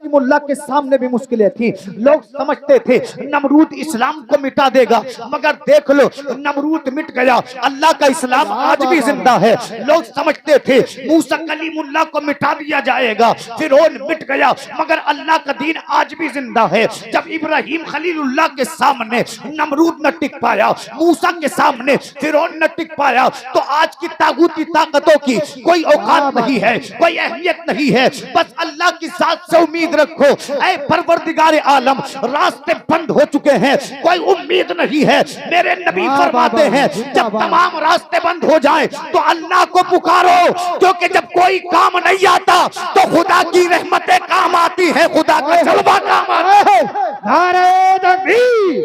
कलीमुल्लाह के सामने भी मुश्किलें थी। लोग समझते थे नमरूद इस्लाम को मिटा देगा, मगर देख लो नमरूद मिट गया, अल्लाह का इस्लाम आज भी जिंदा है। लोग समझते थे मूसा कलीमुल्लाह को मिटा दिया जाएगा, फिरौन मिट गया, मगर अल्लाह का दीन आज भी जिंदा है। जब इब्राहिम खलीलुल्लाह के सामने नमरूद न टिक पाया, मूसा के सामने फिरौन न टिक पाया, तो आज की तागूती ताकतों की कोई औकात नहीं है, कोई अहमियत नहीं है। बस अल्लाह की जात से उम्मीद रखो। ऐ परवरदिगार आलम, रास्ते बंद हो चुके हैं, कोई उम्मीद नहीं है। मेरे नबी फरमाते हैं जब तमाम रास्ते बंद हो जाएं तो अल्लाह को पुकारो, क्योंकि जब कोई काम नहीं आता तो खुदा की रहमतें काम आती है, खुदा का जलवा काम आता है। नारे तकबीर,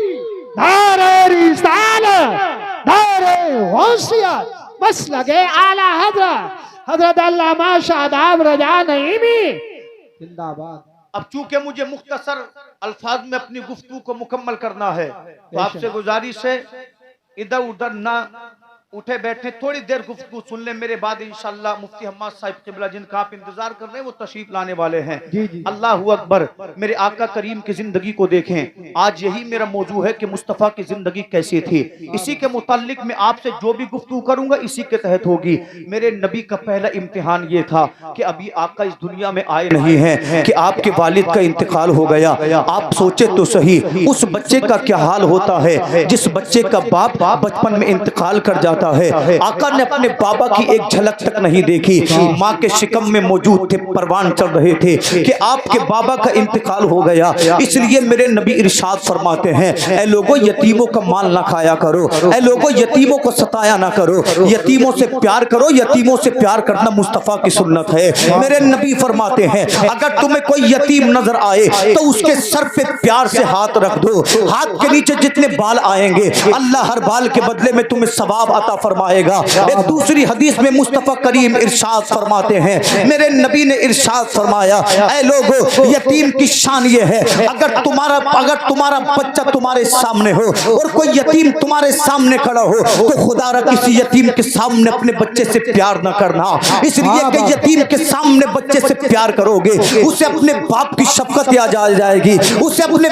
नारे रिसालत, नारे गौसियत, बस लगे आला हजरत अल्लामा शादाब रजा नईमी जिंदाबाद। अब चूंकि मुझे मुख्तसर अल्फाज में अपनी गुफ्तगू को मुकम्मल करना है, तो आपसे गुजारिश है इधर उधर ना उठे बैठे, थोड़ी देर गुफ्तगू सुन ले। मेरे बाद इंशाअल्लाह मुफ्ती हम्माद साहिब किबला जिनका आप इंतजार कर रहे हैं वो तशरीफ लाने वाले हैं। अल्लाहू अकबर। मेरे आका करीम की जिंदगी को देखें। आज यही मेरा मौजू है कि मुस्तफ़ा की जिंदगी कैसी थी। इसी के मुताल्लिक मैं आपसे जो भी गुफ्तगू करूंगा इसी के तहत होगी। मेरे नबी का पहला इम्तिहान ये था कि अभी आका इस दुनिया में आए नहीं है, कि आपके वालिद का इंतकाल हो गया। आप सोचे तो सही उस बच्चे का क्या हाल होता है जिस बच्चे का बाप बचपन में इंतकाल कर जाता है। आका ने अपने बाबा की एक झलक तक नहीं देखी। माँ के शिकम में मौजूद थे, परवान चल रहे थे कि आपके बाबा का इंतकाल हो गया। इसलिए मेरे नबी इरशाद फरमाते हैं, ऐ लोगों यतीमों का माल ना खाया करो, ऐ लोगों यतीमों को सताया ना करो, यतीमों से प्यार करो। यतीमों से प्यार करना मुस्तफ़ा की सुन्नत है। मेरे नबी फरमाते हैं अगर तुम्हें कोई यतीम नजर आए तो उसके सर पे प्यार से हाथ रख दो। हाथ के नीचे जितने बाल आएंगे अल्लाह हर बाल के बदले में तुम्हें सवाब अता फरमाएगा। एक दूसरी हदीस में मुस्तफा करीम इरशाद फरमाते हैं, मेरे नबी ने इरशाद फरमाया, ऐ लोगो यतीम की शान ये है अगर तुम्हारा बच्चा तुम्हारे सामने हो और कोई यतीम तुम्हारे सामने खड़ा हो तो खुदा र किसी यतीम के सामने अपने बच्चे से प्यार न करना। इसलिए कि यतीम के सामने बच्चे से प्यार करोगे उसे अपने बाप की शफकत याद आ जाएगी, उसे अपने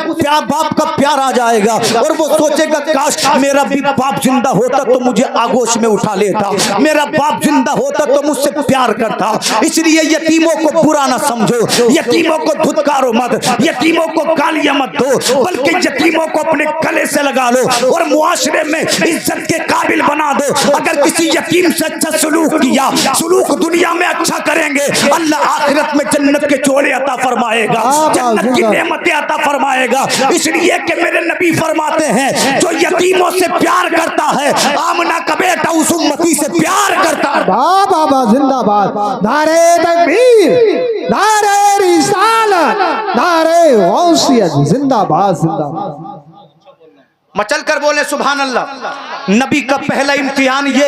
बाप का प्यार आ जाएगा और वो सोचेगा काश मेरा भी बाप जिंदा होता तो मुझे आगोश में उठा लेता, मेरा बाप जिंदा होता तो मुझसे प्यार करता। इसलिए यतीमों को बुरा ना समझो, यतीमों को धुतकारो मत, यतीमों को गालियां मत दो, बल्कि यतीमों को अपने गले से लगा लो और मुआशरे में इज्जत के काबिल बना दो। अगर किसी यतीम से अच्छा सलूक किया, सलूक दुनिया में अच्छा करेंगे, अल्लाह आखिरत में जन्नत के चोले अता फरमाएगा, जन्नत की नेमतें अता फरमाएगा। इसलिए कि मेरे नबी फरमाते हैं जो यतीमों से प्यार करता है आमना का बेटा उस उम्मती से प्यार करता है। बाबा जिंदाबाद, नारे तकबीर, नारे रिसालत, नारे गौसियत, जिंदाबाद जिंदाबाद। मचल कर बोले सुभान अल्लाह। नबी का पहला इम्तिहान ये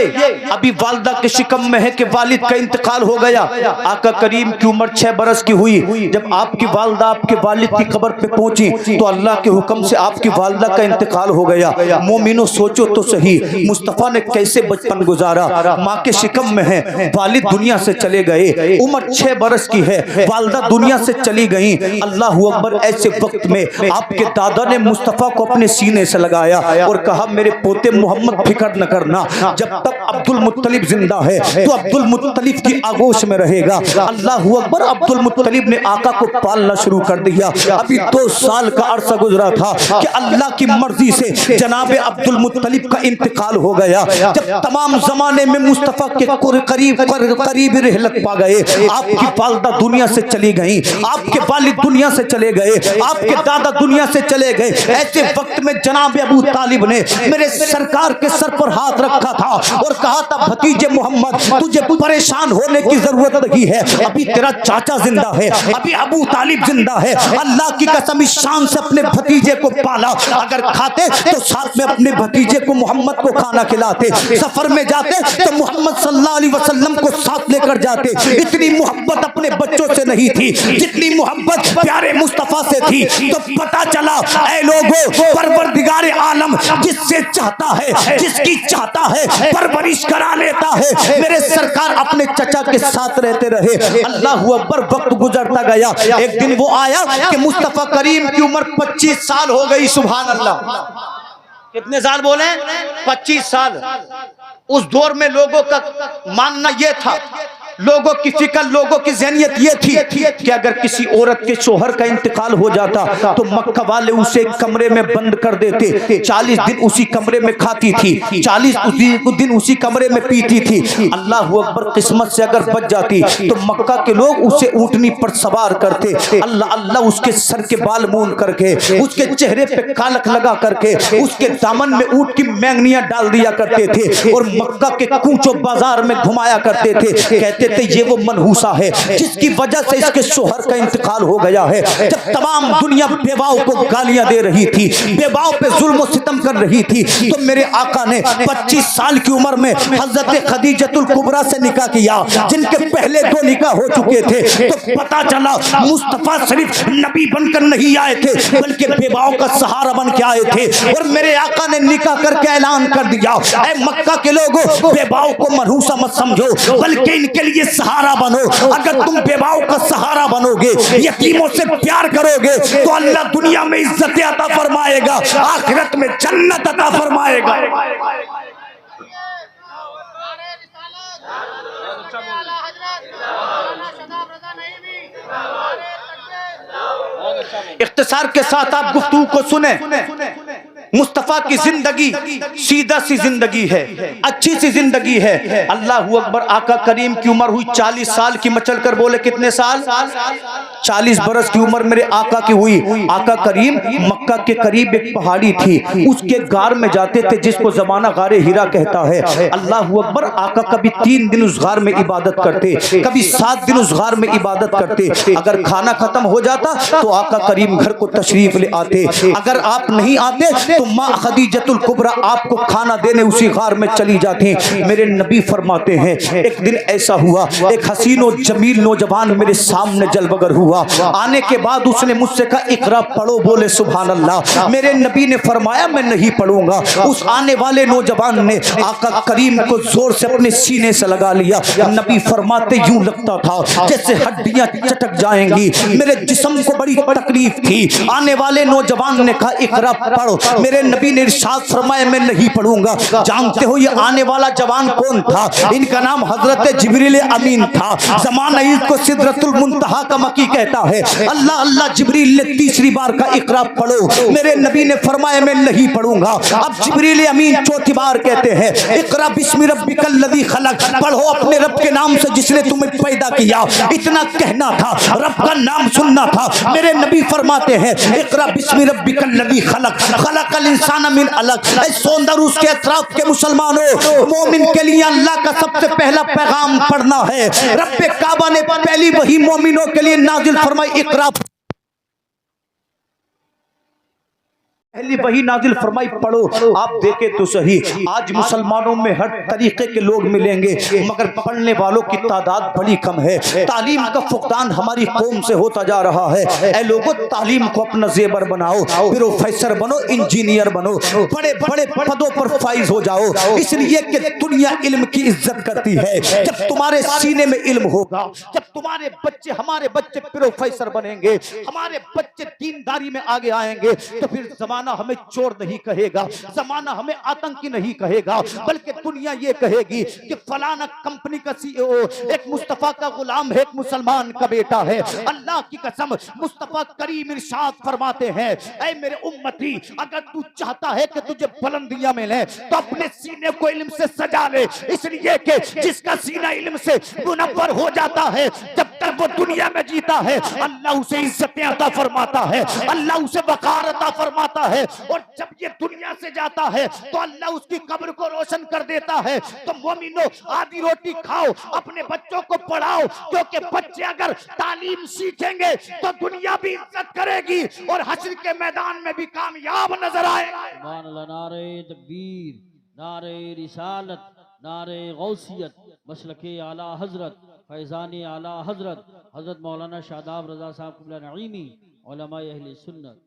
अभी वालिदा के शिकम में है कि वालिद का इंतकाल हो गया। आका करीम की उम्र 6 बरस की हुई। जब आपकी वालिदा आपके वालिद की कब्र पे पहुंची तो अल्लाह के हुक्म से आपकी वालिदा का इंतकाल हो गया। मोमिनो सोचो तो सही मुस्तफ़ा ने कैसे बचपन गुजारा। माँ के शिकम में है, वालिद दुनिया से चले गए, उम्र 6 बरस की है, वालिदा दुनिया से चली गई। अल्लाह अकबर। ऐसे वक्त में आपके दादा ने मुस्तफ़ा को अपने सीने से लगाया और कहा मेरे पोते मोहम्मद फिक्र न करना, जब तक अब्दुल मुत्तलिब जिंदा है तो अब्दुल मुत्तलिब की आगोश में रहेगा। अल्लाह अकबर। अब्दुल मुत्तलिब ने आका को पालना शुरू कर दिया। अभी 2 साल का अरसा गुजरा था कि अल्लाह की मर्जी से जनाब अब्दुल मुत्तलिब का इंतकाल हो गया। जब तमाम जमाने में मुस्तफ़ा के करीब रहलत पा गए, आपकी वालिदा दुनिया से चली गई, आपके वालिद दुनिया से चले गए, आपके दादा दुनिया से चले गए। ऐसे वक्त में जनाब अबू तालिब ने मेरे सरकार के सर पर हाथ रखा था और कहा था भतीजे मोहम्मद तुझे परेशान होने की जरूरत नहीं है, अभी तेरा चाचा जिंदा है, अभी अबू तालिब जिंदा है। अल्लाह की कसम इस शान से अपने भतीजे को पाला। अगर खाते तो साथ में अपने भतीजे को मोहम्मद को खाना खिलाते, सफर में जाते तो मोहम्मद सल्लल्लाहु अलैहि वसल्लम को साथ लेकर जाते। इतनी मोहब्बत अपने बच्चों से नहीं थी जितनी मोहब्बत प्यारे मुस्तफा से थी। तो पता चला ऐ लोगों परवरदिगार आलम जिससे चाहता है है, जिसकी चाहता है परवरिश करा लेता है। मेरे सरकार अपने चचा के साथ रहते रहे। अल्लाह अकबर, वक्त गुजरता गया। एक दिन वो आया कि मुस्तफा करीम की उम्र 25 साल हो गई। सुभान अल्लाह। कितने साल बोले? 25 साल। उस दौर में लोगों का मानना यह था, लोगों की फिक्र, लोगों की ज़हनियत ये थी कि अगर किसी औरत के शोहर का इंतकाल हो जाता तो मक्का वाले उसे एक कमरे में बंद कर देते। 40 दिन उसी कमरे में खाती थी, 40 दिन उसी कमरे में पीती थी। अल्लाह अकबर, किस्मत से अगर बच जाती तो मक्का के लोग उसे ऊंटनी पर सवार करते। अल्लाह अल्लाह, उसके सर के बाल मूंद करके, उसके चेहरे पे कालक लगा करके, उसके दामन में ऊंट की मैंगनियां डाल दिया करते थे और मक्का के कूचो बाजार में घुमाया करते थे। कहते थे ये वो मनहूसा है जिसकी वजह से इसके शोहर का इंतकाल हो गया है। जब तमाम दुनिया बेवाओं को गालियां दे रही थी, बेवाओं पे जुल्म और सितम कर रही थी, तो मेरे आका ने 25 साल की उम्र में हजरत खदीजतुल कुबरा से निकाह किया, जिनके पहले 2 निकाह हो चुके थे। तो पता चला मुस्तफा सिर्फ नबी बनकर नहीं आए थे, बल्कि बेवाओं का सहारा बन के आए थे। और मेरे आका ने निकाह करके ऐलान कर दिया, ऐ मक्का के लोगों, बेवाओं को मनहूसा मत समझो, बल्कि इनके लिए सहारा बनो। अगर तुम बेवाओं का सहारा बनोगे, यतीमों से प्यार करोगे, तो अल्लाह दुनिया में इज्जत अता फरमाएगा, आखिरत में जन्नत अता फरमाएगा। इख्तिसार के साथ आप गुफ्तगू को सुने। मुस्तफा की जिंदगी सीधा सी जिंदगी है, अच्छी सी जिंदगी है। अल्लाह अकबर, आका करीम की उम्र हुई 40 साल की। मचल कर बोले कितने साल? 40 बरस की उम्र मेरे आका की हुई। आका करीम मक्का के करीब एक पहाड़ी थी, उसके गार में जाते थे, जिसको जमाना गारे हीरा कहता है। अल्लाह अकबर, आका कभी 3 दिन उस गार में इबादत करते, कभी 7 दिन उस गार में इबादत करते। अगर खाना खत्म हो जाता तो आका करीम घर को तशरीफ ले आते। अगर आप नहीं आते तो माँ खदीजतुल कुबरा आपको खाना देने उसी गार में चली जाती। मेरे नबी फरमाते हैं, एक दिन ऐसा हुआ, एक हसीन और जमील नौजवान मेरे सामने जलवगर हुआ। आने के बाद उसने मुझसे कहा, इकरा पढ़ो। बोले सुभान अल्लाह। मेरे नबी ने फरमाया, मैं नहीं पढ़ूंगा। उस आने वाले नौजवान ने आका करीम को जोर से अपने सीने से लगा लिया। नबी फरमाते, यूं लगता था जैसे हड्डियां चटक जाएंगी। मेरे जिस्म को बड़ी तकलीफ थी। आने वाले नौजवान ने कहा, इकरा पढ़ो। मेरे नबी ने इरशाद फरमाया, मैं नहीं पढ़ूंगा। जानते हो ये आने वाला जवान कौन था? इनका नाम हजरत जिब्रील अमीन था। ज़माना इसको सिदरतुल मुंतहा का मकी कहता है। अल्लाह अल्लाह, जिब्रील ने तीसरी बार का इकरा पढ़ो। मेरे नबी ने फरमाया, मैं नहीं पढ़ूंगा। अब जिब्रील अमीन चौथी बार कहते हैं, इकरा बिस्मि रब्बिकल लज़ी खलक। पढ़ो अपने रब के नाम से जिसने तुम्हें पैदा किया। इतना कहना था, रब का नाम सुनना था। मेरे नबी फरमाते हैं, इकरा बिस्मि रब्बिकल लज़ी खलक, खलकल इंसान मिन अलक। सौंदर उसके अतराफ के मुसलमानों, मोमिन के लिए अल्लाह का सबसे पहला पैगाम पढ़ना है। रब्बे काबा ने पहली वही मोमिनों के लिए नाजिल फरमाई, इकरा, पहली वही नाजिल फरमाई, पढ़ो। आप देखे तो सही, आज मुसलमानों में हर तरीके के लोग मिलेंगे, मगर पढ़ने वालों की तादाद बड़ी कम है। तालीम का फुकदान हमारी कौम से होता जा रहा है। ऐ लोगों, तालीम को अपना जेबर बनाओ, प्रोफेसर बनो, इंजीनियर बनो, बड़े बड़े पदों पर फाइज हो जाओ, इसलिए कि दुनिया इल्म की इज्जत करती है। जब तुम्हारे सीने में इल्म होगा, जब तुम्हारे बच्चे, हमारे बच्चे प्रोफेसर बनेंगे, हमारे बच्चे दीनदारी में आगे आएंगे, तो फिर जमाना हमें चोर नहीं कहेगा, जमाना हमें आतंकी नहीं कहेगा, बल्कि दुनिया ये कहेगी कि फलाना कंपनी का सीईओ एक मुस्तफा का गुलाम है, एक मुसलमान का बेटा है। अल्लाह की कसम, मुस्तफा करीम इरशाद फरमाते हैं, ऐ मेरे उम्मती, अगर तू चाहता है कि तुझे बुलंदियां मिले तो अपने सीने को इल्म से सजा ले, इसलिए कि जिसका सीना इल्म से मुनव्वर हो जाता है, जब तक वो दुनिया में जीता है, अल्लाह उसे इज्जतें अता फरमाता है, अल्लाह उसे वकार अता फरमाता है। और जब ये दुनिया से जाता है तो अल्लाह उसकी कब्र को रोशन कर देता है। तो मोमिनो, आधी रोटी खाओ, अपने बच्चों को पढ़ाओ, क्योंकि बच्चे अगर तालीम सीखेंगे तो दुनिया भी इज्जत करेगी और हश्र के मैदान में भी कामयाब नजर आएगा। नारे तकबीर, नारे रिसालत, नारे गौसियत, मसलके आला हजरत, फैज़ान आला हजरत, हजरत मौलाना शादाब रजा साहब क़िबला नईमी, उलमाए अहले सुन्नत।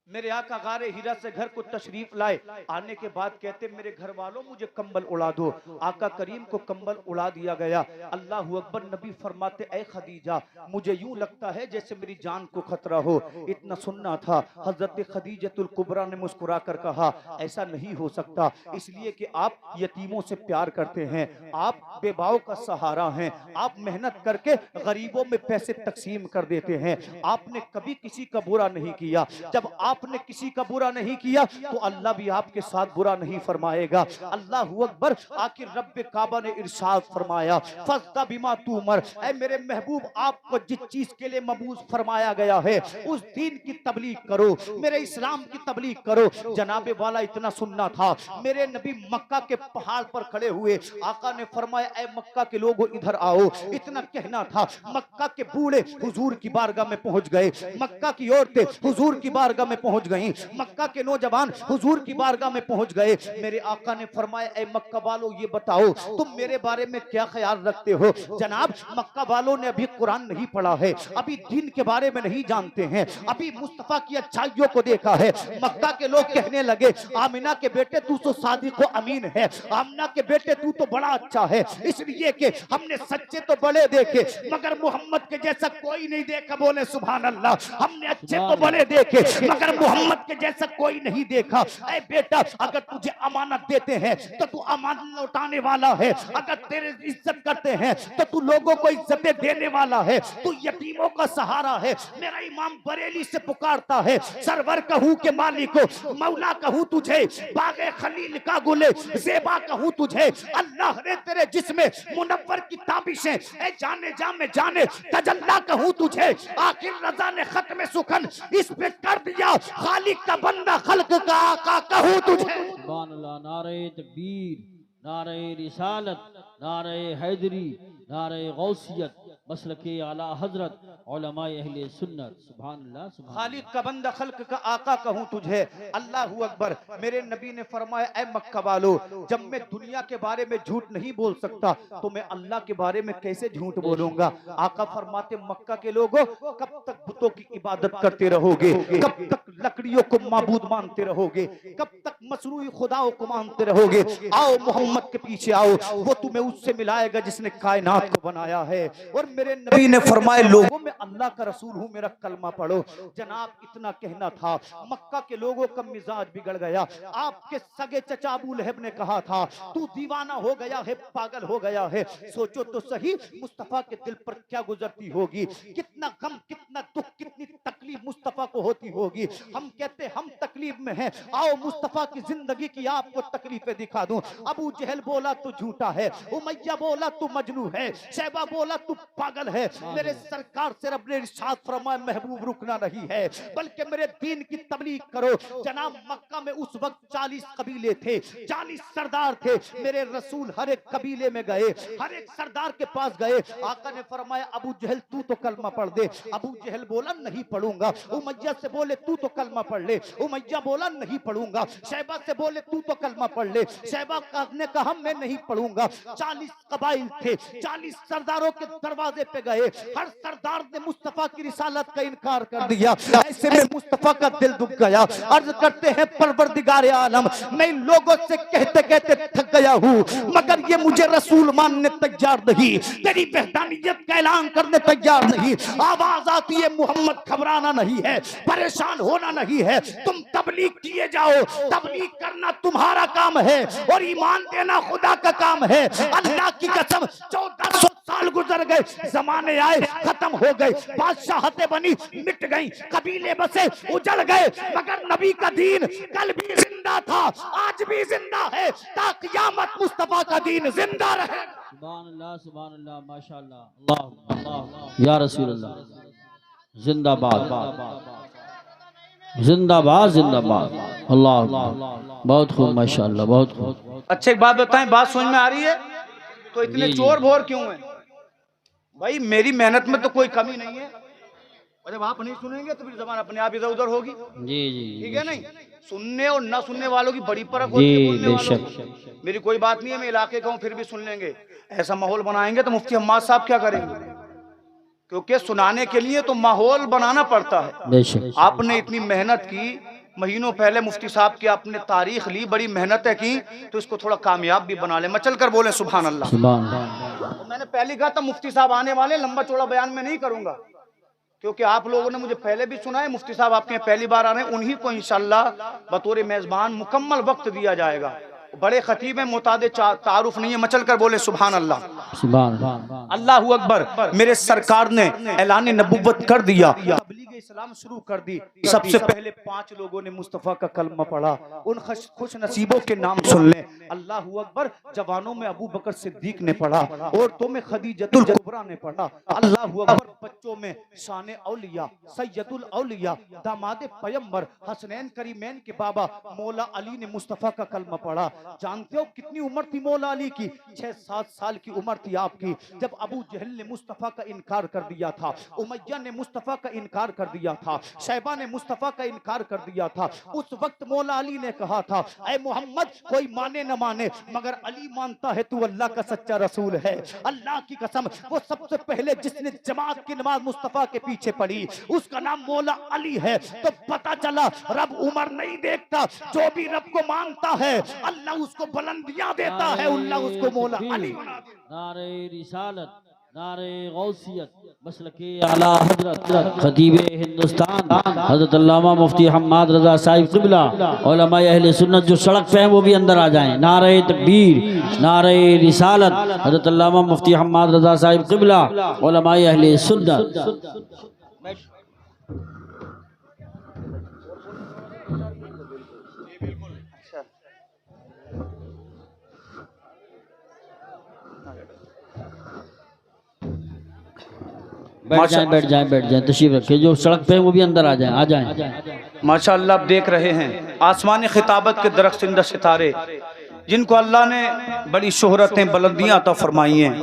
मेरे आका गारे हिरा से घर को तशरीफ लाए। आने के बाद कहते मेरे घर वालों मुझे कंबल उड़ा दो। आका करीम को कंबल उड़ा दिया गया। अल्लाह अकबर। नबी फरमाते ऐ खदीजा मुझे यूं लगता है जैसे मेरी जान को खतरा हो। इतना सुनना था। हजरत खदीजतुल कुबरा ने मुस्कुरा कर कहा ऐसा नहीं हो सकता, इसलिए कि आप यतीमों से प्यार करते हैं, आप बेबाओं का सहारा हैं, आप मेहनत करके गरीबों में पैसे तकसीम कर देते हैं, आपने कभी किसी का बुरा नहीं किया। जब आपने किसी का बुरा नहीं किया तो अल्लाह भी आपके साथ बुरा नहीं फरमाएगा। अल्लाह अकबर। आखिर रब्बे काबा ने इरशाद फरमाया फस्दा बिमा तुमर, ऐ मेरे महबूब आपको जिस चीज के लिए मबूस फरमाया गया है उस दीन की तबलीग करो, मेरे इस्लाम की तबलीग करो। जनाबे वाला इतना सुनना था। मेरे नबी मक्का के पहाड़ पर खड़े हुए। आका ने फरमाया ऐ मक्का के लोगों इधर आओ। इतना कहना था। मक्का के बूढ़े हुजूर की बारगाह में पहुंच गए, मक्का की औरतें हुजूर की बारगाह में पहुंच गईं, मक्का के नौजवान हुजूर की बारगाह में पहुंच गए। मेरे आका ने फरमाया ऐ मक्का वालों ये बताओ तुम मेरे बारे में क्या ख्याल रखते हो। जनाब मक्का वालों ने अभी कुरान नहीं पढ़ा है, अभी दीन के बारे में नहीं जानते हैं, अभी मुस्तफा की अच्छाइयों को देखा है। मक्का के लोग कहने लगे आमिना के बेटे तू तो सादिक व अमीन है, आमिना के बेटे तू तो बड़ा अच्छा है, इसलिए कि हमने सच्चे तो बड़े देखे मगर मोहम्मद के जैसा कोई नहीं देखा। बोले सुभान अल्लाह। हमने अच्छे तो बड़े देखे मगर मोहम्मद के जैसा कोई नहीं देखा। ऐ बेटा अगर तुझे अमानत देते हैं तो तू अमानत लौटाने वाला है, अगर तेरे इज्जत करते हैं तो तू लोगों को इज्जतें देने वाला है, तू यतीमों का सहारा है। मेरा इमाम बरेली से पुकारता है सरवर कहूँ के मालिक को, मौला कहूँ तुझे, बागे खलील का गुले ज़ेबा कहूँ तुझे। अल्लाह ने तेरे जिस्म मुनव्वर की ताबिशें ऐ जाने जा में जाने तजल्ला कहूँ तुझे। आखिर रज़ा ने खत्म सुखन इस पे कर दिया, खालिक का बंदा खल्क का आका कहूँ तुझे। सुभान अल्लाह। नारे तकबीर, नारे रिसालत, नारे हैदरी, नारे गौसियत, मसलके आला हजरत, उलमाए अहले सुन्नत। सुभान अल्लाह। सुभान खालिक का बंदा खल्क का आका कहूँ तुझे। अल्लाह अकबर। मेरे नबी ने फरमाया ऐ मक्का वालों जब मैं दुनिया के बारे में झूठ नहीं बोल सकता तो मैं अल्लाह के बारे में कैसे झूठ बोलूंगा। आका फरमाते मक्का के लोगों कब तक बुतों की इबादत करते रहोगे, कब तक लकड़ियों को माबूद मानते रहोगे, कब तक मसरूई खुदाओं को मानते रहोगे। आओ मोहम्मद के पीछे आओ, वो तुम्हें उससे मिलाएगा जिसने कायनात को बनाया है। और मेरे नबी ने फरमाया लोगों में अल्लाह का रसूल हूँ, मेरा कलमा पढ़ो। जनाब इतना कहना था। मक्का के लोगों का मिजाज बिगड़ गया। आपके सगे चचा अबू लहब ने कहा था तू दीवाना हो गया है, पागल हो गया है। सोचो तो सही मुस्तफा के दिल पर क्या गुजरती होगी, कितना गम, कितना दुख, कितनी तकलीफ मुस्तफा को होती होगी। हम कहते हम तकलीफ में हैं, आओ मुस्तफा की जिंदगी की आपको तकलीफें दिखा दूं। अबू जहल बोला तू झूठा है, उमैया बोला तू मजनू है, शैबा बोला तू पागल है। मेरे सरकार से रब ने इरशाद फरमाया महबूब रुकना नहीं है बल्कि मेरे दीन की तबलीग करो। जनाब मक्का में उस वक्त 40 कबीले थे, 40 सरदार थे। मेरे रसूल हर एक कबीले में गए, हर एक सरदार के पास गए। आका ने फरमाया अबू जहल तू तो कलमा पढ़ दे। अबू जहल बोला नहीं पढ़ूंगा। उमैया से बोले तू तो कलमा पढ़ ले। उमैया बोला नहीं पढ़ूंगा। शैबा से बोले तू तो कलमा पढ़ ले। शैबा ने कहा मैं नहीं पढ़ूंगा। 40 कबाइल थे, 40 सरदारों के दरवाजे पे गए। हर सरदार ने मुस्तफा की रिसालत का इनकार कर दिया। ऐसे में मुस्तफा का दिल दुख गया। अर्ज करते हैं परवरदिगार आलम मैं इन लोगों से कहते कहते थक गया हूँ मगर ये मुझे रसूल मानने तैयार नहीं, तेरी वहदानियत का ऐलान करने तैयार नहीं। आवाज आती है मोहम्मद घबराना नहीं है, परेशान होना नहीं है, तुम तबलीग किए जाओ। तबलीग करना तुम्हारा काम है और ईमान देना खुदा का काम है। अल्लाह की कसम 1400 साल गुजर गए, जमाने आए खत्म हो गए, बादशाहतें बनी मिट गई, कबीले बसे उजड़ गए, मगर नबी का दीन कल भी जिंदा था, आज भी जिंदा है, ता क़यामत मुस्तफा का दीन जिंदा रहे। सुभान अल्लाह, माशाअल्लाह, अल्लाह अल्लाह या रसूल अल्लाह। जिंदाबाद जिंदाबाद जिंदाबाद। अल्लाह बहुत खूब माशाअल्लाह, बहुत खूब। अच्छा एक बात बताएं, बात समझ में आ रही है? तो इतने चोर भोर क्यों हैं भाई? मेरी मेहनत में तो कोई कमी नहीं है और जब आप नहीं सुनेंगे तो फिर जबान अपने आप इधर उधर होगी। जी जी ठीक है नहीं? सुनने और ना सुनने वालों की बड़ी फर्क होती है। बोलने वालों की मेरी कोई बात नहीं है, मैं इलाके का हूँ फिर भी सुन लेंगे। ऐसा माहौल बनाएंगे तो मुफ्ती हम्माद साहब क्या करेंगे? क्योंकि सुनाने के लिए तो माहौल बनाना पड़ता है। आपने इतनी मेहनत की, महीनों पहले मुफ्ती साहब की आपने तारीख ली, बड़ी मेहनतें की, तो इसको थोड़ा कामयाब भी बना ले। मैं चल कर बोले सुभान अल्लाह। तो मैंने पहले कहा था मुफ्ती साहब आने वाले, लंबा चौड़ा बयान में नहीं करूंगा, क्योंकि आप लोगों ने मुझे पहले भी सुना है, मुफ्ती साहब आपके यहाँ पहली बार आ रहे हैं, उन्हीं को इंशाअल्लाह बतौर मेजबान मुकम्मल वक्त दिया जाएगा। बड़े खतीब हैं, मुतादे तारुफ नहीं है। मचल कर बोले सुभान अल्लाह। अल्लाह अकबर। मेरे सरकार ने ऐलान नबुव्वत कर दिया, तबलीग इस्लाम शुरू कर दी। सबसे पहले 5 लोगों ने मुस्तफ़ा का कलमा पढ़ा। उन खुश नसीबों के नाम सुन लें। अल्लाह अकबर। जवानों में अबू बकर सिद्दीक ने पढ़ा, औरतों में खदीजतुल कुबरा ने पढ़ा। अल्लाह अकबर। बच्चों में शान औलिया, सैयदुल औलिया, दामाद पैगंबर, हसनैन करीमैन के बाबा मौला अली ने मुस्तफ़ा का कलमा पढ़ा। जानते हो कितनी उम्र थी मौला अली की? 6-7 साल की उम्र थी आपकी जब अबू जहल ने मुस्तफ़ा का इनकार कर दिया था, उमैया ने मुस्तफ़ा का इनकार कर दिया था, शैबा ने मुस्तफ़ा का इनकार कर दिया था। उस वक्त मौला अली ने कहा था, ऐ मोहम्मद, कोई माने न माने मगर अली मानता है तू अल्लाह का सच्चा रसूल है। अल्लाह की कसम, वो सबसे पहले जिसने जमात की नमाज मुस्तफ़ा के पीछे पढ़ी उसका नाम मौला अली है। तो पता चला रब उम्र नहीं देखता, जो भी रब को मानता है अल्लाह उसको बुलंदियां देता है, अल्लाह उसको मौला अली बना देता है। नारे रिसालत, नारे गौसियत, मसलके आला हजरत खतीब हिंदुस्तान हजरत अल्लामा मुफ्ती हम्माद रजा साहिब क़िबला, उलमा अहले सुन्नत जो सड़क पे हैं वो भी अंदर आ जाएं। नारे तकबीर, नारे रिसालत, हजरत अल्लामा मुफ्ती हम्माद रजा साहिब क़िबला, उलमा अहले सुन्नत। बैठ जाएं, तशरीफ रखें। जो सड़क पे है वो भी अंदर आ जाएं। माशाअल्लाह आप देख रहे हैं आसमानी खिताबत के दरख्त सितारे, जिनको अल्लाह ने बड़ी शोहरतें बुलंदियां अता फरमाई हैं,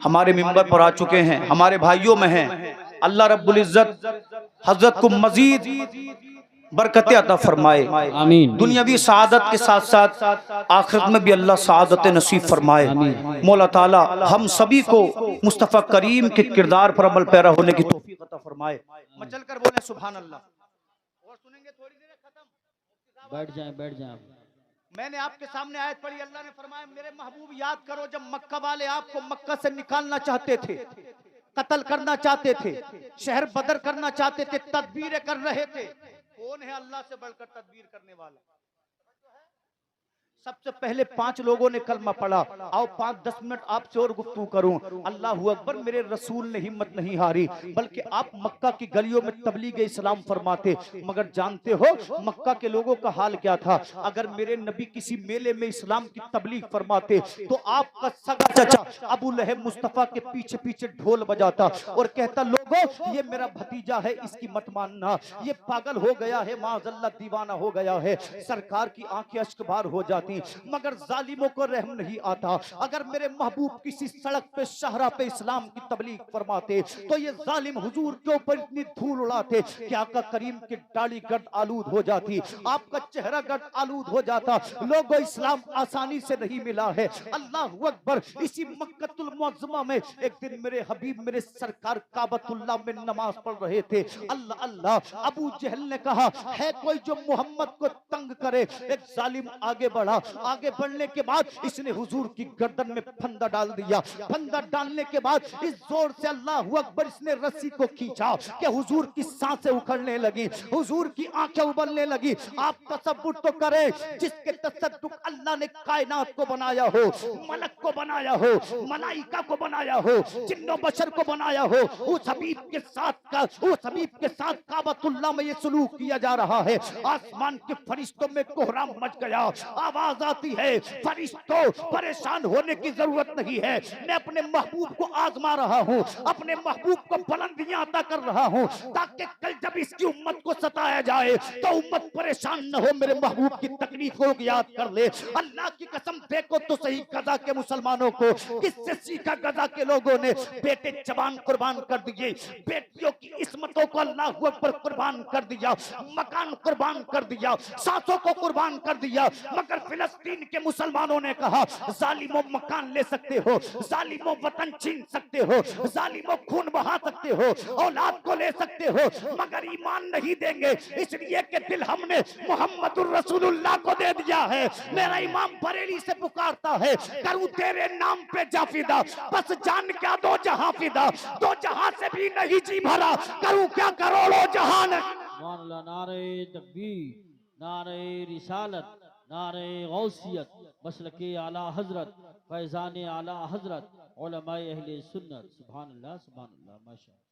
हमारे मिंबर पर आ चुके हैं, हमारे भाइयों में हैं। अल्लाह रब्बुल इज्जत हजरत को मजीद बरकतें अता फरमाए, आमीन। दुनियावी सआदत के साथ साथ आखिरत में भी अल्लाह सआदत नसीब फरमाए। मौला ताला हम सभी को मुस्तफ़ा करीम के किरदार पर अमल पैरा होने की तौफीक अता फरमाए। मचल कर बोले सुभान अल्लाह। और सुनेंगे थोड़ी देर खत्म। बैठ जाएं। मैंने आपके सामने आयत पढ़ी, अल्लाह ने फरमाया मेरे महबूब याद करो जब मक्का वाले आपको मक्का से निकालना चाहते थे, कत्ल करना चाहते थे, शहर बदर करना चाहते थे, तदबीरें कर रहे थे। कौन है अल्लाह से बढ़कर तदबीर करने वाला? सबसे पहले 5 लोगों ने कलमा पढ़ा। आओ 5-10 मिनट आपसे और गुफ्तगू करूं। अल्लाह अकबर। मेरे रसूल ने हिम्मत नहीं हारी, बल्कि आप मक्का की गलियों में तबलीग इस्लाम फरमाते। मगर जानते हो मक्का के लोगों का हाल क्या था? अगर मेरे नबी किसी मेले में इस्लाम की तबलीग फरमाते तो आपका सगा चाचा अबू लहब मुस्तफ़ा के पीछे पीछे ढोल बजाता और कहता, लोगों ये मेरा भतीजा है, इसकी मत मानना, ये पागल हो गया है, माज़अल्लाह दीवाना हो गया है। सरकार की आंखें अश्कबार हो जाती, मगर जालिमों को रहम नहीं आता। अगर मेरे महबूब किसी सड़क पे शहरा पे इस्लाम की तबलीग फरमाते तो ये जालिम हुजूर के ऊपर इतनी धूल उड़ाते कि आका करीम की दाढ़ी गर्द आलूद हो जाती, आपका चेहरा गर्द आलूद हो जाता। लोगों इस्लाम आसानी से नहीं मिला है। अल्लाह अकबर। इसी मक्कतुल मुअज़्ज़मा में एक दिन मेरे हबीब मेरे सरकार काबतुल्लाह में नमाज पढ़ रहे थे। अल्लाह अल्लाह। अबू जहल ने कहा, है कोई जो मोहम्मद को तंग करे? एक जालिम आगे बढ़ा, आगे बढ़ने के बाद इसने हुजूर की गर्दन में फंदा डाल दिया। फंदा डालने के बाद इस जोर से अल्लाह अकबर इसने रस्सी को खींचा कि हुजूर की सांसें उखड़ने लगी, हुजूर की आंखें उबलने लगी। आप तसव्वुर तो करें, जिसके तसद्दुक अल्लाह ने कायनात को बनाया हो, मलक को बनाया हो, मलाइका को बनाया हो, जिन्नो बशर को बनाया हो, उस हबीब के साथ काबतुल्लाह में ये सलूक किया जा रहा है। आसमान के फरिश्तों में कोहराम मच गया, आवाज आती है, फरिश्तों परेशान होने की जरूरत नहीं है, मैं अपने महबूब को आजमा रहा हूँ, अपने महबूब को बुलंदियां अता कर रहा हूँ, ताकि कल जब इसकी उम्मत को सताया जाए तो उम्मत परेशान न हो, मेरे महबूब की तकलीफों को याद कर ले। अल्लाह की कसम देखो तो सही गजा के मुसलमानों को किससे सीखा? गजा के लोगों ने बेटे जवान कुर्बान कर दिए, बेटियों की इस्मतों को अल्लाह अकबर कुर्बान कर दिया, मकान कुर्बान कर दिया, सांसों को कुर्बान कर दिया, मगर फिलिस्तीन के मुसलमानों ने कहा जालिमों मकान ले सकते हो, जालिमों वतन छीन सकते हो, जालिमों खून बहा सकते हो, औलाद को ले सकते हो, मगर ईमान नहीं देंगे, इसलिए कि दिल हमने मोहम्मदुर रसूलुल्लाह को दे दिया है। मेरा इमाम बरेली से पुकारता है, करूं तेरे नाम पे जाफिदा, बस जान क्या दो जहां फिदा, दो जहां से भी नहीं जी भरा, करूं क्या करोड़ों जहान। सुभान अल्लाह। नारे तकबीर, नारे रिसालत, नारे गौसियत, मसलके आला हजरत, फैजान आला हजरत, उलमाए अहले सुन्नत। सुभान अल्लाह, सुभान अल्लाह, माशाअल्लाह।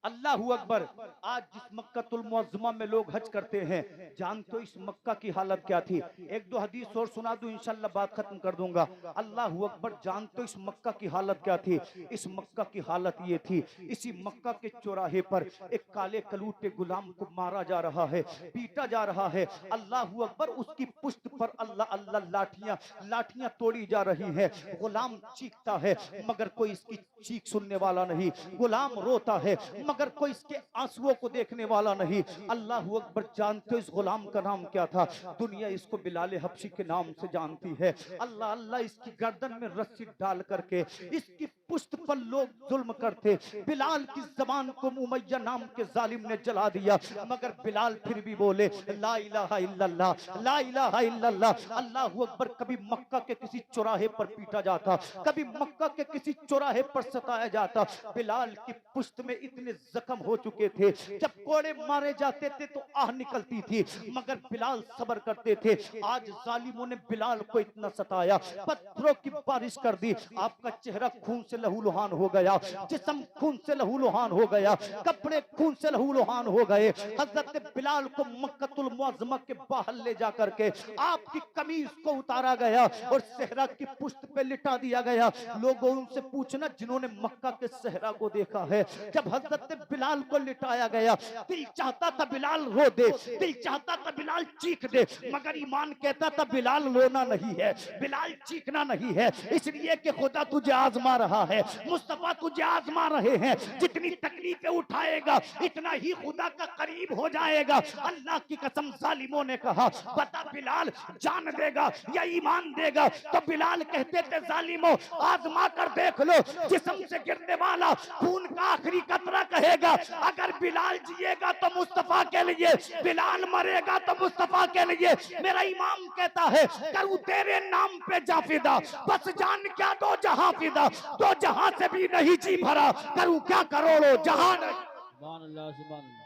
अल्लाहू अकबर। आज जिस मक्कातुल मुअज्जमा में लोग हज करते हैं, जान तो इस मक्का की हालत क्या थी। एक दो हदीस और सुना दूं, इंशाल्लाह बात खत्म कर दूंगा। अल्लाहू अकबर। जान तो इस मक्का की हालत क्या थी। इस मक्का की हालत ये थी, इसी मक्का के चौराहे पर एक काले कलूटे गुलाम को मारा जा रहा है, पीटा जा रहा है। अल्लाहू अकबर। उसकी पुश्त पर अल्लाह अल्लाह लाठियां लाठियां तोड़ी जा रही हैं। गुलाम चीखता है मगर कोई इसकी चीख सुनने वाला नहीं। गुलाम रोता है मगर कोई इसके आंसुओं को देखने वाला नहीं। अल्लाह अकबर। जानते हो इस गुलाम का नाम क्या था। दुनिया इसको बिलाल हबशी के नाम से जानती है। अल्लाह अल्लाह। इसकी गर्दन में रस्सी डाल करके इसकी पुश्त पर लोग जुल्म करते। बिलाल की जबान को उमैया नाम के जालिम ने जला दिया, मगर बिलाल फिर भी बोले ला इलाहा इल्लल्लाह, ला इलाहा इल्लल्लाह। अल्लाह अकबर। कभी मक्का के किसी चौराहे पर पीटा जाता, कभी मक्का के किसी चौराहे पर सताया जाता। बिलाल की पुश्त में इतने जख्म हो चुके थे, जब कोड़े मारे जाते थे तो आह निकलती थी, मगर बिलाल सब्र करते थे। आज जालिमों ने बिलाल को इतना सताया, पत्थरों की बारिश कर दी। आपका चेहरा खून से लहूलुहान हो गया, जिस्म खून से लहूलुहान हो गया, कपड़े खून से लहूलुहान हो गए। हजरत बिलाल को मक्कतुल मुअज्जमा के बाहर ले जाकर के आपकी कमीज को उतारा गया और सहरा की पुश्त पे लिटा दिया गया। लोगों उनसे पूछना जिन्होंने मक्का के सहरा को देखा है, जब हजरत बिलाल को लिटाया गया, दिल चाहता था बिलाल रो दे, दिल चाहता था बिलाल चीख दे, मगर ईमान कहता था बिलाल रोना नहीं है, बिलाल चीखना नहीं है। इसलिए कि खुदा तुझे आजमा रहा है, मुस्तफा तुझे आजमा रहे हैं। जितनी तकलीफें उठाएगा इतना ही खुदा का करीब हो जाएगा। अल्लाह की कसम जालिमों ने कहा बता बिलाल जान देगा या ईमान देगा, तो बिलाल कहते थे जालिमों आजमा कर देख लो, जिस्म से गिरने वाला खून का आखिरी कतरा कहेगा अगर बिलाल जिएगा तो मुस्तफा के लिए, बिलाल मरेगा तो मुस्तफा के लिए। मेरा इमाम कहता है करूं तेरे नाम पे जाफिदा, बस जान क्या दो जहां फिदा, दो जहां से भी नहीं जी भरा, करूं क्या करोड़ों जहान। सुभान अल्लाह, सुभान अल्लाह।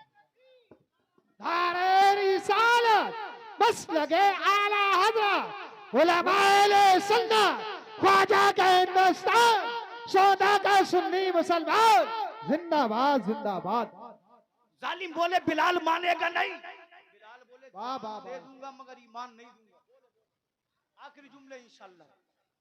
नारे रिसालत, बस लगे आला हजरत, उलमाए सुन्नत, ख्वाजा का हिंदुस्तान, सौदा का सुन्नी मुसलमान, जिंदाबाद जिंदाबाद। जालिम बोले बिलाल मानेगा नहीं, बिलाल बोले वाह वाह दे दूंगा मगर ईमान नहीं दूंगा। आखिरी जुमले इंशाल्लाह।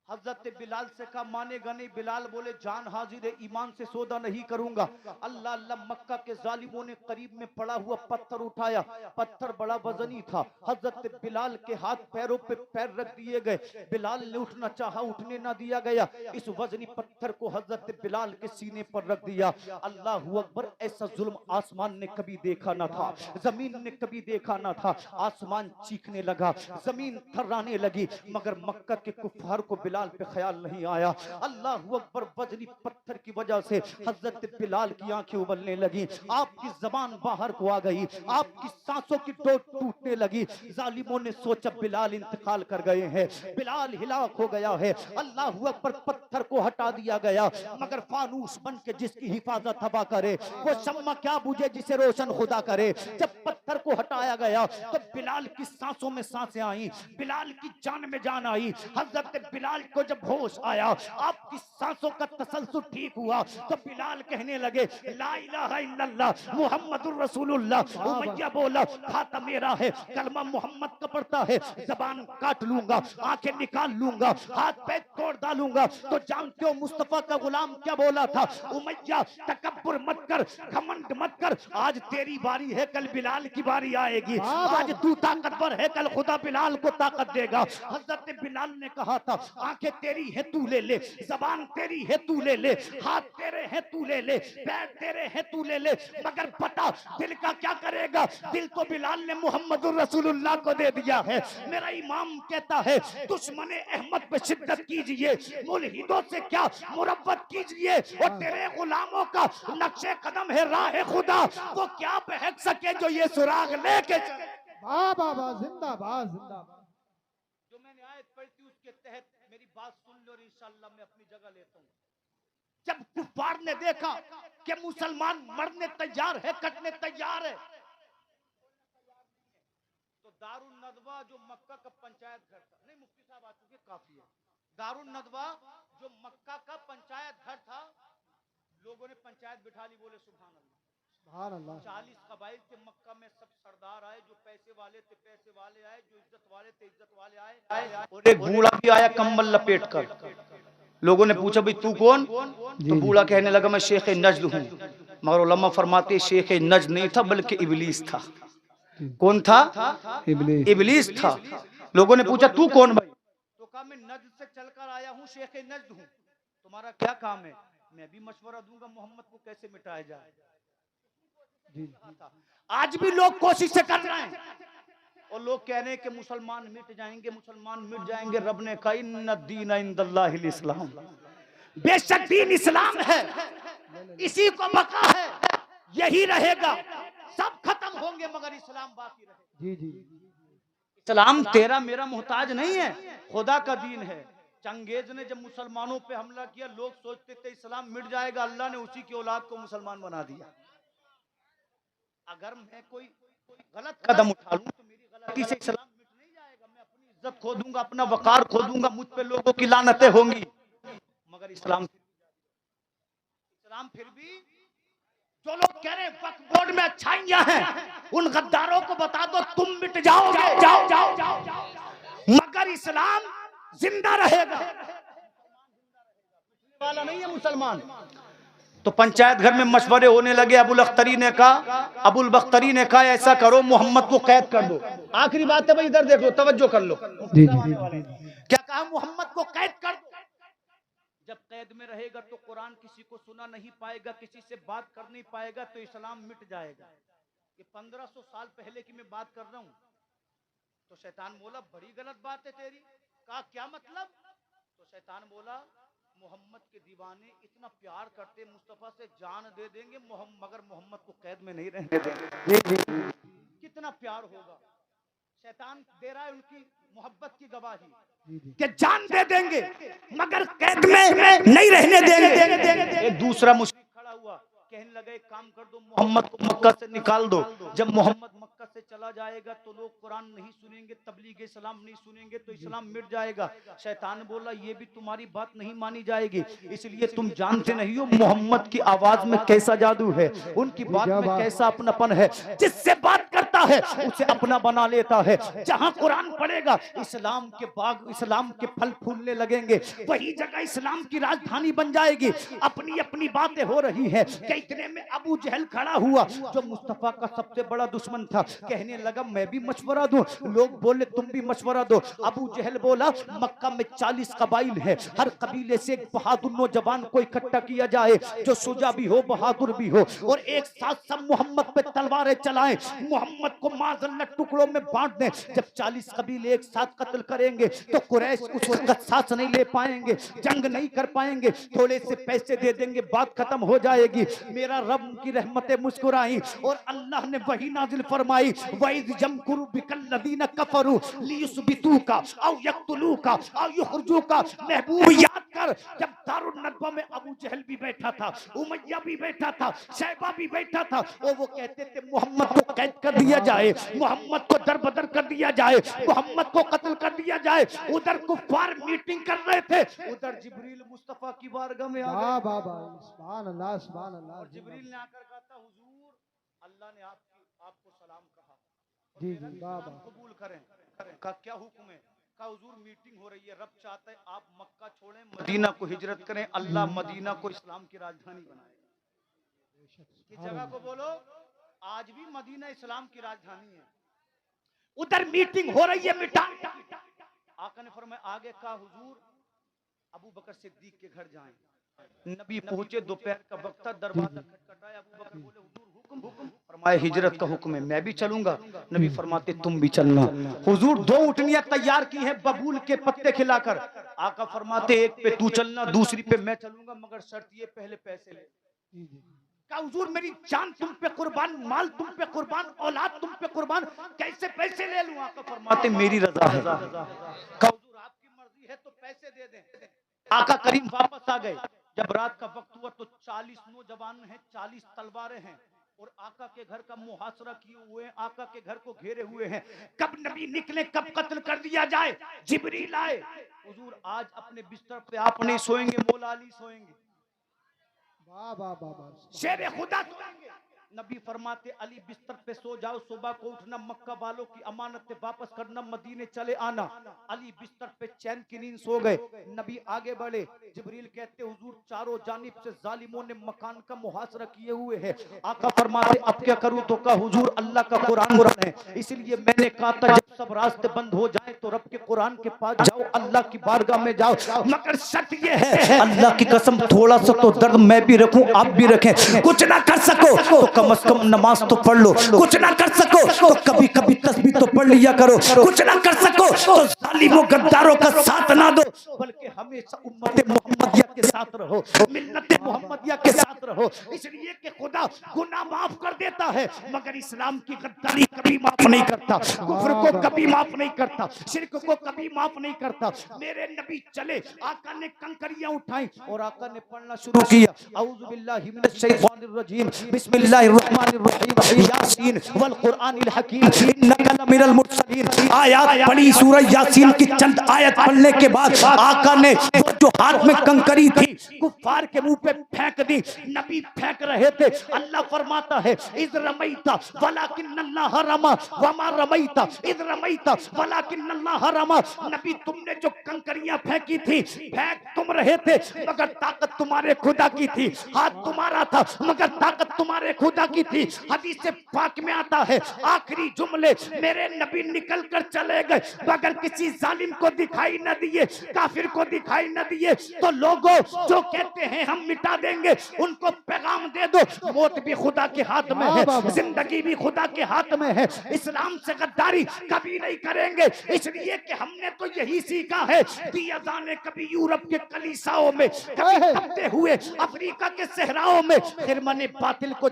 हजरत बिलाल से कहा मानेगा नहीं, बिलाल बोले जान हाजिर है, ईमान से सौदा नहीं करूंगा। अल्लाह अल्लाह। मक्का के जालिमों ने करीब में पड़ा हुआ पत्थर उठाया, पत्थर बड़ा वजनी था। हजरत बिलाल के हाथ पैरों पे पैर रख दिए गए, बिलाल ने उठना चाहा, उठने ना दिया गया। इस वजनी पत्थर को हजरत बिलाल के सीने पर रख दिया। अल्लाह अकबर। ऐसा जुल्म आसमान ने कभी देखा ना था, जमीन ने कभी देखा ना था। आसमान चीखने लगा, जमीन थर्राने लगी, मगर मक्का के कुफार को बिलाल पे ख्याल नहीं आया। अल्लाह अकबर। वजनी पत्थर की वजह से हजरत बिलाल की आंखें उबलने लगी, आपकी जबान बाहर को आ गई, आपकी सांसों की डोर टूटने लगी। जालिमों ने सोचा बिलाल इंतकाल कर गए हैं, बिलाल हिलाक हो गया है। अल्लाह अकबर। पत्थर को हटा दिया गया, मगर फानूस बन के जिसकी हिफाजत हवा करे वो शम्मा क्या बुझे जिसे रोशन खुदा करे। जब पत्थर को हटाया गया तो बिलाल की सांसों में सांसें आई, बिलाल की जान में जान आई। हजरत बिलाल को जब होश आया, आपकी सांसों का तसलसल ठीक हुआ, तो बिलाल कहने लगे ला इलाहा इल्लल्लाह मुहम्मदुर रसूलुल्लाह। उमैया बोला खाता मेरा है, कलमा मोहम्मद का पढ़ता है, जबान काट लूंगा, आंखें निकाल लूंगा, हाथ पैर तोड़ डालूंगा। तो जानते हो मुस्तफा का गुलाम क्या बोला था। उमैया तकब्बुर मत कर, घमंड मत कर, आज तेरी बारी है, कल बिलाल की बारी आएगी। आज तू ताकतवर है, कल खुदा बिलाल को ताकत देगा। हजरत बिलाल ने कहा था आंखें तेरी है तू ले ले, जबान तेरी है तू ले ले, हाथ तेरे हैं तू ले ले, पैर तेरे हैं तू ले ले, मगर पता दिल का क्या करेगा? दिल तो बिलाल ने मोहम्मद रसूलुल्लाह को दे दिया है। मेरा इमाम कहता है दुश्मन अहमद पे शिद्दत कीजिए, मुल्हिदों से क्या मुरब्बत कीजिए, और तेरे गुलामों का नक्शे कदम है राह खुदा, वो क्या बहक सके जो ये सुराग लेके चले। वाह वाह वाह, जिंदाबाद जिंदाबाद। जो मैंने आयत पढ़ी थी उसके तहत मेरी बात सुन लो और इंशाअल्लाह मैं अपनी जगह लेता हूँ। जब कुफार ने देखा कि मुसलमान मरने तैयार है, कटने तैयार है, तो दारुल नदवा जो मक्का का पंचायत घर था, नहीं मुफ्ती साहब आ चुके, काफी है। दारुल नदवा जो मक्का का पंचायत घर था, लोगों ने पंचायत बिठा ली, बोले सुभान अल्लाह। सुभान अल्लाह। 40 कबाइल थे मक्का में, सब सरदार आए, जो पैसे वाले थे पैसे वाले आए, जो इज्जत वाले थे इज्जत वाले आए, और एक बूढ़ा भी आया कम्बल लपेट कर। लोगों ने पूछा भाई तू कौन? तो बूढ़ा कहने लगा मैं शेख नज्द हूँ, मगर उलमा फरमाते शेख नज्द नहीं था बल्कि इबलीस था। कौन था? इबलीस था। लोगों ने पूछा तू कौन भाई? तो कहा मैं नज्द से चलकर आया हूँ, शेख नज्द हूँ, तुम्हारा क्या काम है? मैं भी मशवरा दूंगा मोहम्मद को कैसे मिटाया जाए। आज भी लोग कोशिश कर रहे हैं, और लोग कह रहे हैं कि मुसलमान मिट जाएंगे, मुसलमान मिट जाएंगे। रब ने कहा इन्ना दीन इंदल्लाहिल इस्लाम, बेशक दीन इस्लाम है, इसी को बका है, यही रहेगा, सब खत्म होंगे मगर इस्लाम बाकी रहेगा। जी जी। इस्लाम तेरा मेरा मोहताज नहीं है, खुदा का दीन है। चंगेज ने जब मुसलमानों पे हमला किया, लोग सोचते थे इस्लाम मिट जाएगा, अल्लाह ने उसी की औलाद को मुसलमान बना दिया। अगर मैं कोई गलत कदम उठा लूं तो मेरी गलती से इस्लाम मिट नहीं जाएगा, मैं अपनी इज्जत खो दूंगा, अपना वकार खो दूंगा, मुझ पे लोगों की लानतें होंगी, मगर इस्लाम फिर भी जो लोग कह रहे हैं वक्फ बोर्ड में अच्छाइयां हैं, उन गद्दारों को बता दो तुम मिट जाओगे, जाओ जाओ जाओ, मगर इस्लाम जिंदा रहेगा, वाला नहीं है मुसलमान। तो पंचायत घर में मशवरे होने लगे। अबुल बख्तरी ने कहा ऐसा करो मोहम्मद को कैद कर दो। आखिरी बात है भाई, इधर देख लो, तवज्जो कर लो। जी जी। क्या कहा? मोहम्मद को कैद कर दो। जब कैद में रहेगा तो कुरान किसी को सुना नहीं पाएगा, किसी से बात कर नहीं पाएगा, तो इस्लाम मिट जाएगा। ये 1500 साल पहले की मैं बात कर रहा हूँ। तो शैतान बोला बड़ी गलत बात है तेरी। कहा क्या मतलब? तो शैतान बोला मोहम्मद के दीवाने इतना प्यार करते, मुस्तफा से जान दे देंगे मगर मोहम्मद को कैद में नहीं रहने देंगे। कितना प्यार होगा। शैतान दे रहा है उनकी मोहब्बत की गवाही कि जान दे देंगे मगर कैद में नहीं रहने देंगे। एक दूसरा मुश्किल खड़ा हुआ, कहने लगे एक काम कर दो, मोहम्मद को मक्का से निकाल दो। जब मोहम्मद मक्का से चला जाएगा तो लोग कुरान नहीं सुनेंगे, तबलीग इस्लाम नहीं सुनेंगे, तो इस्लाम मिट जाएगा। शैतान बोला ये भी तुम्हारी बात नहीं मानी जाएगी, इसलिए तुम जानते नहीं हो मोहम्मद की आवाज में कैसा जादू है, उनकी बात में कैसा अपनापन है। जिससे बात करता है उसे अपना बना लेता है। जहां कुरान पढ़ेगा इस्लाम के बाग, इस्लाम के फल फूलने लगेंगे, वही जगह इस्लाम की राजधानी बन जाएगी। अपनी अपनी बातें हो रही है कि इतने में अबू जहल खड़ा हुआ, जो मुस्तफा का सबसे बड़ा दुश्मन था। कहने लगा मैं भी मशवरा दूं। लोग बोले तुम भी मशवरा दो। अबू जहल बोला मक्का में 40 कबाइल है, हर कबीले से एक बहादुर नौजवान को इकट्ठा किया जाए, जो सुजा भी हो, बहादुर भी हो, और एक साथ सब मोहम्मद पे तलवारें चलाएं, मोहम्मद को माज़ल्लत टुकड़ों में बांट दें। जब 40 कबीले एक साथ कत्ल करेंगे तो कुरैश उस वक्त सांस नहीं ले पाएंगे, जंग नहीं कर पाएंगे, थोड़े से पैसे दे देंगे, बात खत्म हो जाएगी। मेरा रब की रहमतें मुस्कुराई और अल्लाह ने वही नाजिल फरमाई, वइज़ यमकुरु बिकल्लज़ीना कफरू लियुस्बितूका औ यक्तुलूका औ युखरिजूका। महबूब याद कर, जब दारुल नदवा में अबू जहल भी बैठा था, उमैया भी बैठा था, शैबा भी बैठा था, और वो कहते थे मोहम्मद को कैद कर दिया जाए, मोहम्मद को दरबदर कर दिया जाए, मोहम्मद को कत्ल कर दिया जाए। उधर कुफार मीटिंग कर रहे थे, उधर जिब्रील मुस्तफा की बारगाह में आ गए। सुभान अल्लाह सुभान अल्लाह। और जिब्रील ने आकर कहा था हुजूर अल्लाह ने आपको सलाम कहा, और जी मेरा जी भी वाह सलाम वाह। कबूल करें। कहा क्या हुक्म है? कहा हुजूर मीटिंग हो रही है, रब चाहता है आप मक्का छोड़ें, मदीना को हिजरत करें, अल्लाह मदीना को इस्लाम की राजधानी बनाए। किस जगह को बोलो? आज भी मदीना इस्लाम की राजधानी है। उधर मीटिंग हो रही है, मिटा। आका ने फरमाया आगे कहा हुजूर अबू बकर सिद्दीक के घर जाएं। नबी पहुंचे, दोपहर का वक्त था, दरवाजा खटखटाया। अबू बकर बोले हुजूर हुक्म हुक्म। फरमाया हिजरत का हुक्म है, मैं भी चलूंगा। नबी फरमाते तुम भी चलना। हुजूर 2 ऊँटनियां तैयार की हैं बबूल के पत्ते खिलाकर। आका फरमाते एक पे तू चलना, दूसरी पे मैं चलूंगा, मगर शर्त ये पहले पैसे ले। का हुजूर मेरी जान तुम पे कुर्बान, माल तुम पे कुर्बान, औलाद तुम पे कुर्बान, कैसे पैसे ले लूं? आका फरमाते मेरी रजा है। का हुजूर आपकी मर्जी है तो पैसे दे दें। आका करीम वापस आ गए। जब रात का वक्त हुआ तो 40 नौजवान हैं, 40 तलवारें हैं और आका के घर का मुहासरा किए हुए हैं, आका के घर को घेरे हुए हैं। कब नबी निकले, कब कत्ल कर दिया जाए। जिब्रील आए, हुजूर आज अपने बिस्तर पे आप नहीं सोएंगे, मौला अली सोएंगे। वाह वाह वाह वाह। शेर खुदा सोएंगे। नबी फरमाते अली बिस्तर पे सो जाओ, सुबह को उठना, मक्का वालों की अमानतें वापस करना, मदीने चले आना। अली बिस्तर पे चैन की नींद सो गए। नबी आगे बढ़े। जिब्रील कहते हुजूर चारों जानिब से जालिमों ने मकान का मुहासरा किए हुए हैं। आका फरमाते अब क्या करूं? तो कहा हुजूर अल्लाह का कुरान है, इसलिए मैंने कहा था जब सब रास्ते बंद हो जाए तो रब के कुरान के पास जाओ, अल्लाह की बारगाह में जाओ। मगर शर्त ये है, अल्लाह की कसम थोड़ा सा तो दर्द मैं भी रखूं, आप भी रखें। कुछ ना कर सको तो कम से कम नमाज तो पढ़ लो, कुछ ना कर सको तो कभी कभी तस्बीह तो पढ़ लिया करो, कुछ ना कर सको तो जालिमों गद्दारों का साथ ना दो, बल्कि हमेशा उम्मत मोहम्मदिया के साथ रहो, मिल्लत मोहम्मदिया के साथ रहो। इसलिए कि खुदा गुनाह माफ कर देता है मगर इस्लाम की गद्दारी कभी माफ नहीं करता, कुफ्र को कभी माफ नहीं करता, शिर्क को कभी माफ नहीं करता। मेरे नबी चले, आका ने कंकरियां उठाई और आका ने पढ़ना शुरू किया। औज़ु बिल्लाहि मिनश शैतानिर रजीम, बिस्मिल्लाहिर्रहमानिर्रहीम, यासीन वल कुरआनिल हकीम, इन्नका लमिनल मुरसलीन। आयत पढ़ी सूरह यासीन की चंद आयत पढ़ने के बाद आका ने वो जो हाथ में कंकरी थी कुफ्फार के मुंह पे फेंक दी। नबी फेंक रहे थे, अल्लाह फरमाता है is रमैता वलाकिन्नल्लाह Rama Verma रमैता is रमैता वलाकिन्नल्लाह Rama. नबी तुमने जो कंकरियां फेंकी थी, फेंक तुम रहे थे मगर ताकत तुम्हारे खुदा की थी, हाथ तुम्हारा था मगर ताकत तुम्हारे खुदा की थी। हदीस पाक में आता है आखिरी जुमले मेरे नबी निकल कर चले गए मगर किसी जालिम को दिखाई न दिए, काफिर को दिखाई न दिए। तो लोगों जो कहते हैं हम मिटा देंगे, उनको पैगाम दे दो मौत भी खुदा के हाथ में है, जिंदगी भी खुदा के हाथ में है। इस्लाम से गद्दारी कभी नहीं करेंगे, इसलिए कि हमने तो यही सीखा है। दिया जाने कभी यूरोप के कलीसाओं में, कभी तपते हुए अफ्रीका के सहराओं में, फिर मैंने बातिल को